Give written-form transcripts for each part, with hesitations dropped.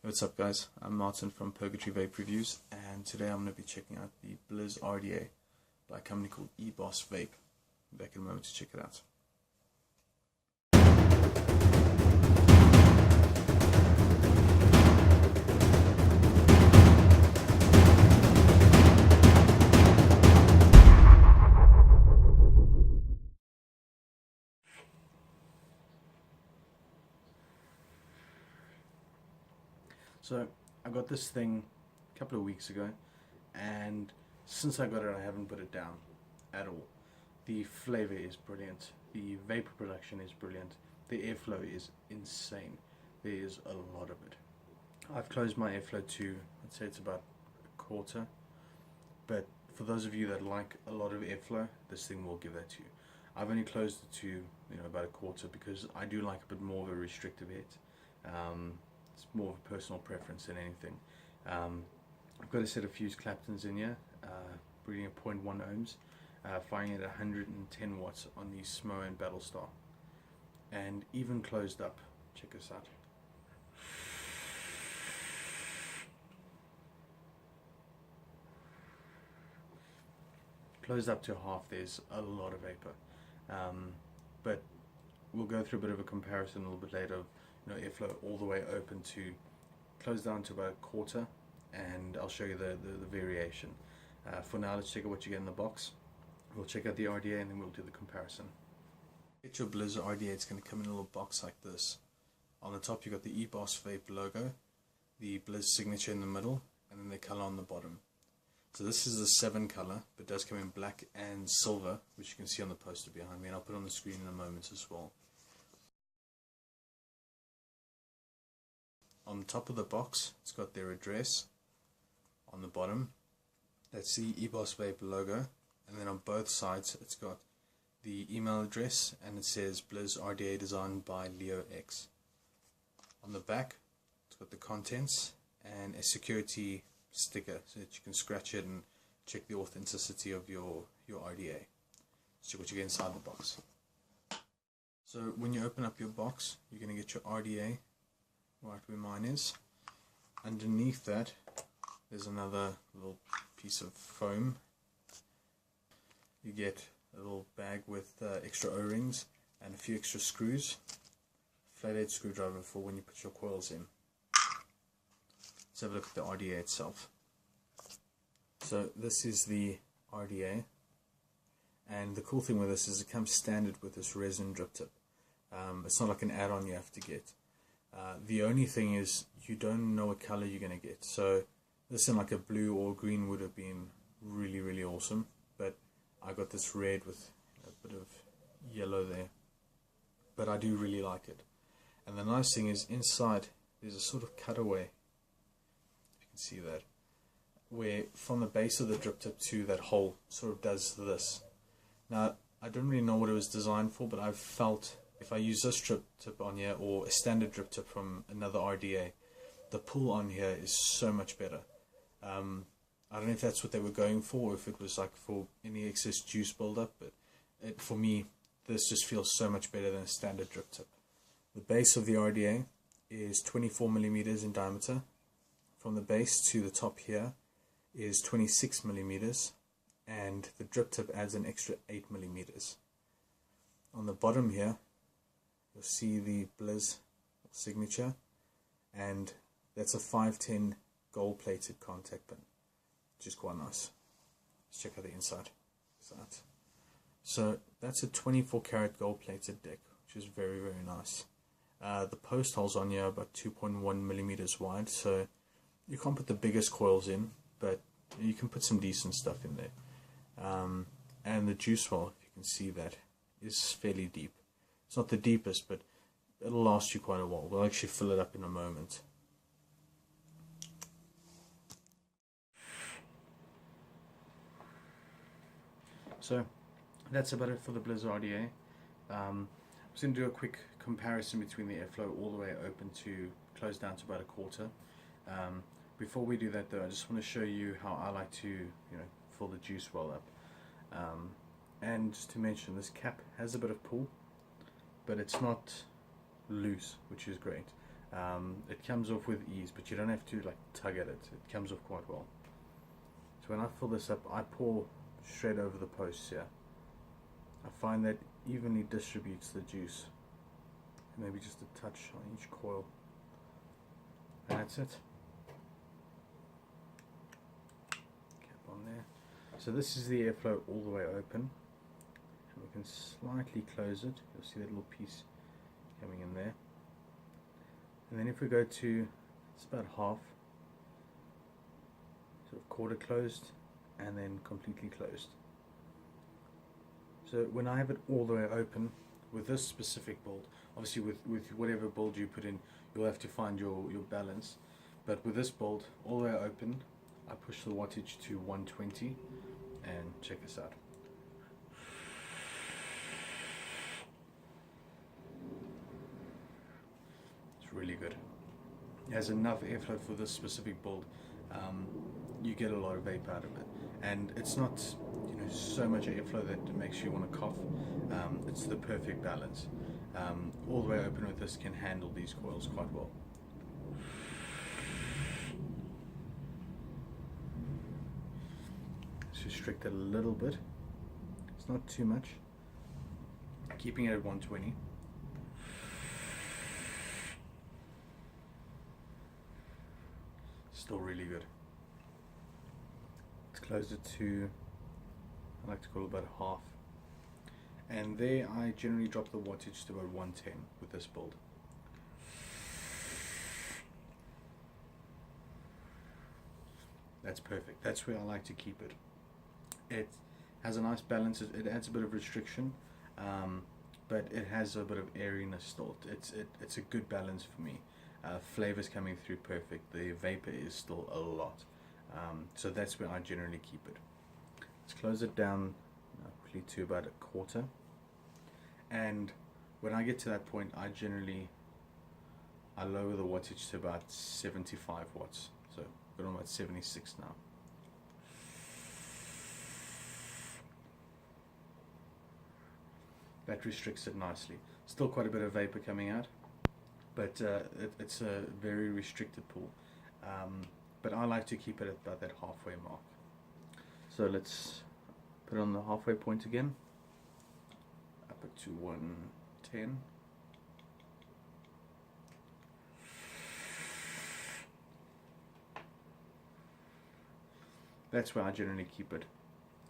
What's up guys, I'm Martin from Purgatory Vape Reviews, and today I'm going to be checking out the Blizz RDA by a company called e-bossvape. Back in a moment to check it out. So I got this thing a couple of weeks ago, and since I got it I haven't put it down at all. The flavor is brilliant, the vapor production is brilliant, the airflow is insane. There is a lot of it. I've closed my airflow to, I'd say it's about a quarter, but for those of you that like a lot of airflow, this thing will give that to you. I've only closed it to about a quarter because I do like a bit more of a restrictive hit. It's more of a personal preference than anything. I've got a set of fused Claptons in here, breeding at 0.1 ohms, firing at 110 watts on the Smoant Battlestar, and even closed up. Check this out. Closed up to half, there's a lot of vapor, but we'll go through a bit of a comparison a little bit later of airflow all the way open to close down to about a quarter, and I'll show you the variation. For now, let's check out what you get in the box. We'll check out the RDA and then we'll do the comparison. Get your Blizz RDA, it's going to come in a little box like this. On the top you got the eBossvape logo, the Blizz signature in the middle, and then the color on the bottom. So this is the 7 color, but it does come in black and silver, which you can see on the poster behind me, and I'll put it on the screen in a moment as well. On the top of the box, it's got their address. On the bottom, that's the eBossvape logo, and then on both sides, it's got the email address, and it says Blizz RDA designed by Leo X. On the back, it's got the contents and a security sticker, so that you can scratch it and check the authenticity of your RDA. Let's check what you get inside the box. So when you open up your box, you're going to get your RDA right where mine is. Underneath that there's another little piece of foam. You get a little bag with extra O-rings and a few extra screws, flathead screwdriver for when you put your coils in. Let's have a look at the RDA itself. So this is the RDA, and the cool thing with this is it comes standard with this resin drip tip. It's not like an add-on you have to get. The only thing is you don't know what color you're going to get, so this in like a blue or green would have been really awesome, but I got this red with a bit of yellow there, but I do really like it. And the nice thing is inside there's a sort of cutaway, if you can see that, where from the base of the drip tip to that hole sort of does this. Now I don't really know what it was designed for, but I've felt if I use this drip tip on here or a standard drip tip from another RDA, the pull on here is so much better. I don't know if that's what they were going for, or if it was like for any excess juice buildup, but for me this just feels so much better than a standard drip tip. The base of the RDA is 24 millimeters in diameter. From the base to the top here is 26 millimeters, and the drip tip adds an extra 8 millimeters. On the bottom here you'll see the Blizz signature, and that's a 510 gold plated contact pin, which is quite nice. Let's check out the inside. So that's a 24 karat gold plated deck, which is very nice. The post holes on here are about 2.1 millimeters wide, so you can't put the biggest coils in, but you can put some decent stuff in there. And the juice well, if you can see that, is fairly deep. It's not the deepest, but it'll last you quite a while. We'll actually fill it up in a moment. So that's about it for the Blizz RDA. I'm just going to do a quick comparison between the airflow all the way open to close down to about a quarter. Before we do that though, I just want to show you how I like to fill the juice well up. And just to mention, this cap has a bit of pull, but it's not loose, which is great. It comes off with ease, but you don't have to like tug at it. It comes off quite well. So when I fill this up, I pour straight over the posts here. I find that evenly distributes the juice. Maybe just a touch on each coil. And that's it. Cap on there. So this is the airflow all the way open. And we can slightly close it. You'll see that little piece coming in there. And then if we go to, it's about half, sort of quarter closed and then completely closed. So when I have it all the way open, with this specific build, obviously with whatever build you put in, you'll have to find your balance. But with this build, all the way open, I push the wattage to 120, and check this out. It's really good. It has enough airflow for this specific build. You get a lot of vape out of it, and it's not, you know, so much airflow that makes you want to cough. It's the perfect balance. All the way open with this can handle these coils quite well. Let's restrict it a little bit. It's not too much. Keeping it at 120. Still really good. Let's close it to, I like to call it about half. And there I generally drop the wattage to about 110 with this build. That's perfect. That's where I like to keep it. It has a nice balance. It adds a bit of restriction, but it has a bit of airiness still. It's a good balance for me. Flavors coming through perfect. The vapor is still a lot. So that's where I generally keep it. Let's close it down quickly to about a quarter. And when I get to that point, I lower the wattage to about 75 watts. So we're on about 76 now. That restricts it nicely. Still quite a bit of vapor coming out, but it's a very restricted pool. But I like to keep it at about that halfway mark. So let's put it on the halfway point again. Up it to 110. That's where I generally keep it.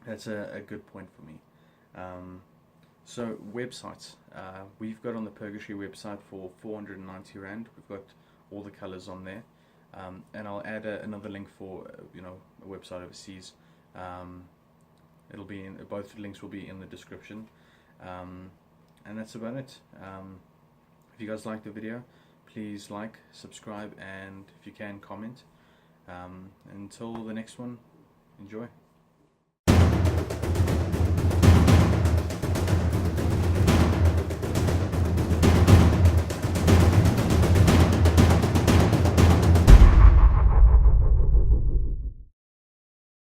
That's a good point for me. So websites, we've got on the Purgatory website for 490 Rand. We've got all the colors on there, and I'll add another link for a website overseas. It'll be in, both links will be in the description, and that's about it. If you guys like the video, please like, subscribe, and if you can, comment. Until the next one, enjoy.